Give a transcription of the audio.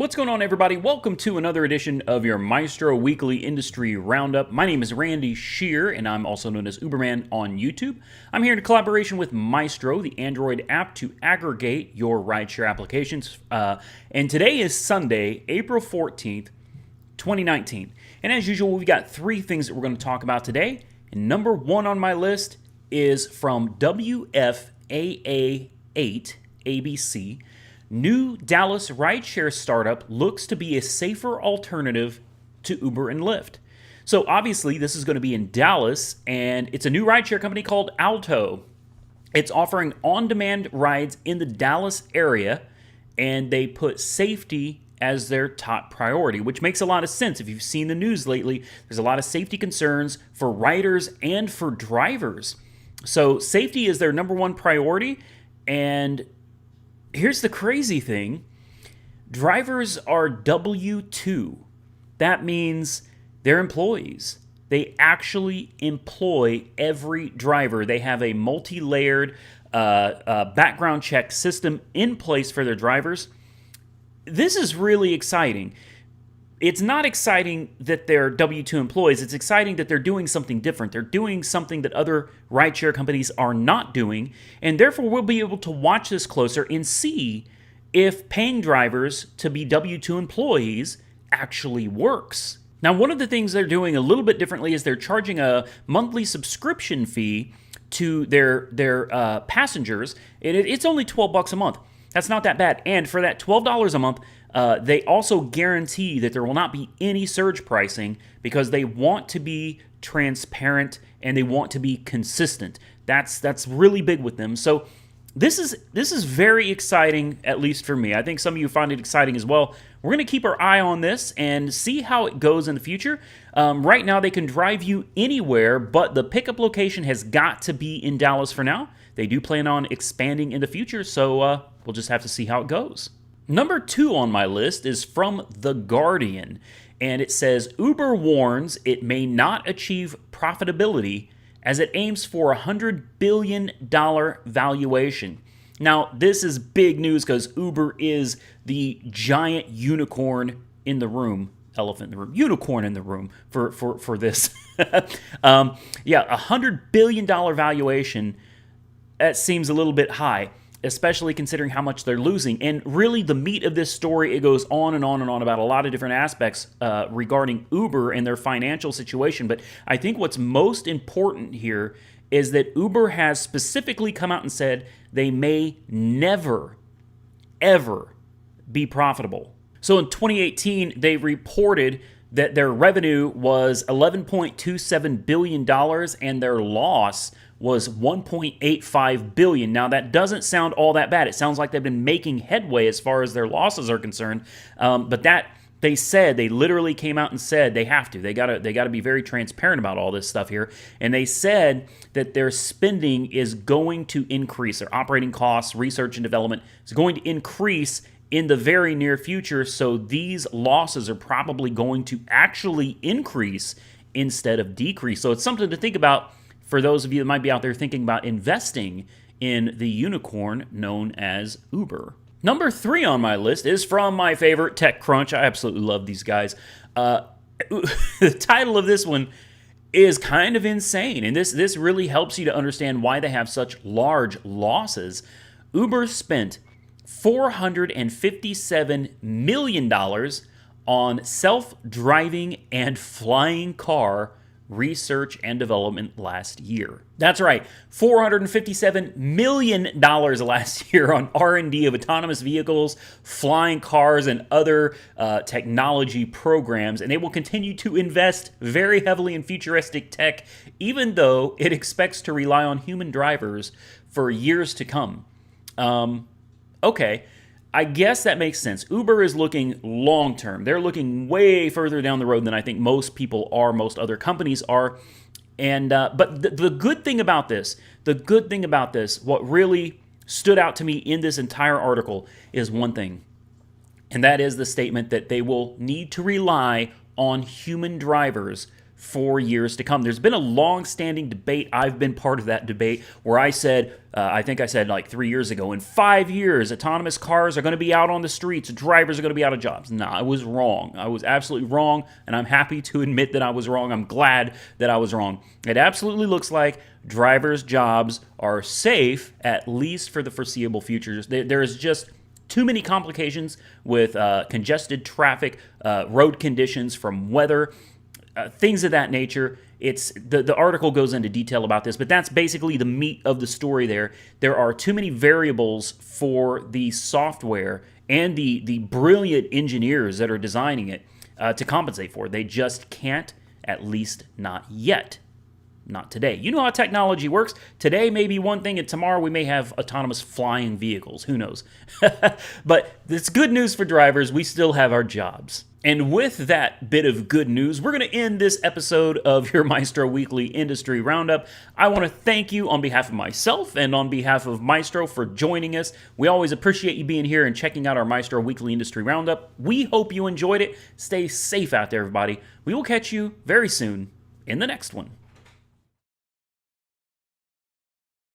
What's going on, everybody? Welcome to another edition of your Mystro Weekly Industry Roundup. My name is Randy Shear, and I'm also known as Uberman on YouTube. I'm here in collaboration with Mystro, the Android app to aggregate your rideshare applications. And today is Sunday, April 14th, 2019. And as usual, we've got three things that we're going to talk about today. And number one on my list is from WFAA8 ABC. New Dallas rideshare startup looks to be a safer alternative to Uber and Lyft. So obviously this is going to be in Dallas, and it's a new rideshare company called Alto. It's offering on-demand rides in the Dallas area, and they put safety as their top priority, which makes a lot of sense. If you've seen the news lately, there's a lot of safety concerns for riders and for drivers. So safety is their number one priority, and here's the crazy thing. Drivers are W-2. That means they're employees. They actually employ every driver. They have a multi-layered background check system in place for their drivers. This is really exciting. It's not exciting that they're W-2 employees. It's exciting that they're doing something different. They're doing something that other rideshare companies are not doing, and therefore we'll be able to watch this closer and see if paying drivers to be W-2 employees actually works. Now, one of the things they're doing a little bit differently is they're charging a monthly subscription fee to their passengers, and it's only $12 a month. That's not that bad. And for that $12 a month, they also guarantee that there will not be any surge pricing because they want to be transparent and they want to be consistent. That's really big with them. So this is very exciting, at least for me. I think some of you find it exciting as well. We're going to keep our eye on this and see how it goes in the future. Right now, they can drive you anywhere, but the pickup location has got to be in Dallas for now. They do plan on expanding in the future, so we'll just have to see how it goes. Number two on my list is from The Guardian, and it says, Uber warns it may not achieve profitability as it aims for a $100 billion valuation. Now, this is big news because Uber is the giant unicorn in the room. Elephant in the room, unicorn in the room for this. Yeah, $100 billion valuation. That seems a little bit high, especially considering how much they're losing. And really, the meat of this story, it goes on and on and on about a lot of different aspects regarding Uber and their financial situation. But I think what's most important here is that Uber has specifically come out and said they may never, ever be profitable. So in 2018, they reported that their revenue was $11.27 billion and their loss was $1.85 billion. Now, that doesn't sound all that bad. It sounds like they've been making headway as far as their losses are concerned. But that they said, they literally came out and said they have to. They gotta be very transparent about all this stuff here. And they said that their spending is going to increase. Their operating costs, research and development is going to increase in the very near future. So these losses are probably going to actually increase instead of decrease. So it's something to think about for those of you that might be out there thinking about investing in the unicorn known as Uber. Number three on my list is from my favorite, TechCrunch. I absolutely love these guys. The title of this one is kind of insane, and this really helps you to understand why they have such large losses. Uber spent $457 million on self-driving and flying car research and development last year. That's right, $457 million last year on R&D of autonomous vehicles, flying cars, and other technology programs. And they will continue to invest very heavily in futuristic tech, even though it expects to rely on human drivers for years to come. Okay, I guess that makes sense. Uber is looking long-term. They're looking way further down the road than I think most people are, most other companies are. And but the good thing about this, what really stood out to me in this entire article is one thing, and that is the statement that they will need to rely on human drivers for years to come. There's been a long-standing debate. I've been part of that debate where I said, I think I said like 3 years ago, in 5 years, autonomous cars are going to be out on the streets. Drivers are going to be out of jobs. No, I was wrong. I was absolutely wrong, and I'm happy to admit that I was wrong. I'm glad that I was wrong. It absolutely looks like drivers' jobs are safe, at least for the foreseeable future. There is just too many complications with congested traffic, road conditions from weather, things of that nature. It's the article goes into detail about this, but that's basically the meat of the story there. There are too many variables for the software and the brilliant engineers that are designing it to compensate for. They just can't, at least not yet. Not today. You know how technology works. Today may be one thing, and tomorrow we may have autonomous flying vehicles. Who knows? But it's good news for drivers. We still have our jobs. And with that bit of good news, we're going to end this episode of your Mystro Weekly Industry Roundup. I want to thank you on behalf of myself and on behalf of Mystro for joining us. We always appreciate you being here and checking out our Mystro Weekly Industry Roundup. We hope you enjoyed it. Stay safe out there, everybody. We will catch you very soon in the next one.